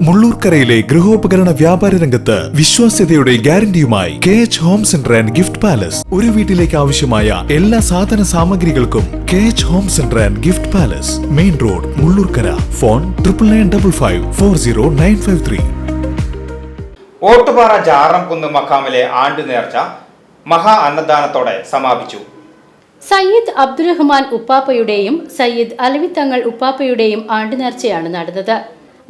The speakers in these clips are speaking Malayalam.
മുള്ളൂർക്കരയിലെ ഗൃഹോപകരണ വ്യാപാര രംഗത്ത് വിശ്വാസ്യതയുടെ ഗ്യാരണ്ടിയുമായി KH home centre and gift palace. ഒരു വീട്ടിലേക്ക് ആവശ്യമായ എല്ലാ സാധന സാമഗ്രികൾക്കും KH home centre and gift palace, main road, Mullurkara. Phone 9955540953. Ottupara Jaramkunnu മഖാമിലെ ആണ്ട് നേർച്ച മഹാ അന്നദാനത്തോടെ സമാപിച്ചു. സയ്യിദ് അബ്ദുറഹ്മാൻ ഉപ്പാപ്പയുടെയും സയ്യിദ് അലവിത്തങ്ങൾ ഉപ്പാപ്പയുടെയും ആണ്ട് നേർച്ചയാണ് നടന്നത്.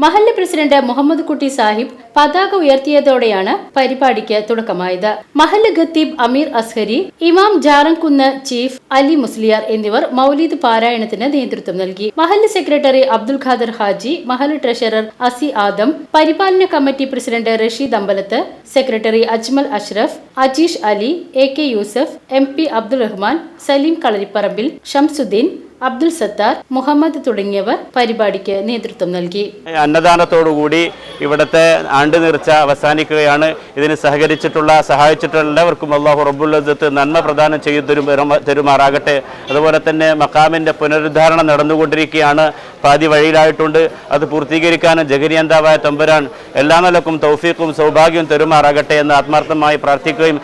മഹല്ല് പ്രസിഡന്റ് മുഹമ്മദ് കുട്ടി സാഹിബ് പതാക ഉയർത്തിയതോടെയാണ് പരിപാടിക്ക് തുടക്കമായത്. മഹല്ല് ഖത്തീബ് അമീർ അസ്ഹരി, ഇമാം ജാറംകുന്ന് ചീഫ് അലി മുസ്ലിയാർ എന്നിവർ മൗലീദ് പാരായണത്തിന് നേതൃത്വം നൽകി. മഹല്ല് സെക്രട്ടറി അബ്ദുൽ ഖാദർ ഹാജി, മഹല്ല് ട്രഷറർ അസി ആദം, പരിപാലന committee president Rasheed Ambalath, secretary Ajmal Ashraf, Ajeesh Ali, AK Yusuf, MP Abdul Rahman, Saleem Kalaripparambil, Shamsuddin, Abdul Sathar, Muhammad തുടങ്ങിയവർ പരിപാടിക്ക് നേതൃത്വം നൽകി. അന്നദാനത്തോടുകൂടി ഇവിടുത്തെ ആണ്ട് നേർച്ച അവസാനിക്കുകയാണ്. ഇതിന് സഹായിച്ചിട്ടുള്ള എല്ലാവർക്കും അല്ലാഹു റബ്ബുൽ ഇസ്സത്ത് നന്മ പ്രദാനം ചെയ്തു തരുമാറാകട്ടെ. അതുപോലെ തന്നെ മഖാമിൻ്റെ പുനരുദ്ധാരണം നടന്നുകൊണ്ടിരിക്കുകയാണ്. പാതി വഴിയിലായിട്ടുണ്ട്. അത് പൂർത്തീകരിക്കാനും ജഗരിയന്താവായ തമ്പുരാൻ എല്ലാ നിലക്കും തൗഫീഖും സൗഭാഗ്യവും തരുമാറാകട്ടെ എന്ന് ആത്മാർത്ഥമായി പ്രാർത്ഥിക്കുകയും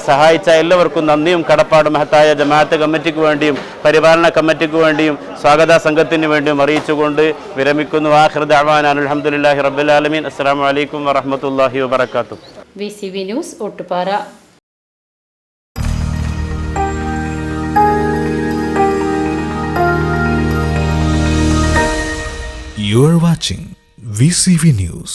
സഹായിച്ച എല്ലാവർക്കും നന്ദിയും കടപ്പാടും മഹത്തായ ജമാഅത്ത് കമ്മിറ്റിക്ക് വേണ്ടിയും പരിപാലന കമ്മിറ്റിക്ക് വേണ്ടിയും സ്വാഗത സംഘത്തിന് വേണ്ടിയും അറിയിച്ചുകൊണ്ട് വിരമിക്കുന്നു. ആഖിറു ദഅ്വാനാ അൽഹംദുലില്ലാഹി റബ്ബിൽ ആലമീൻ. അസ്സലാമു അലൈക്കും വറഹ്മത്തുള്ളാഹി വബറകാതുഹു. VCV news, Ottupara. You are watching VCV News.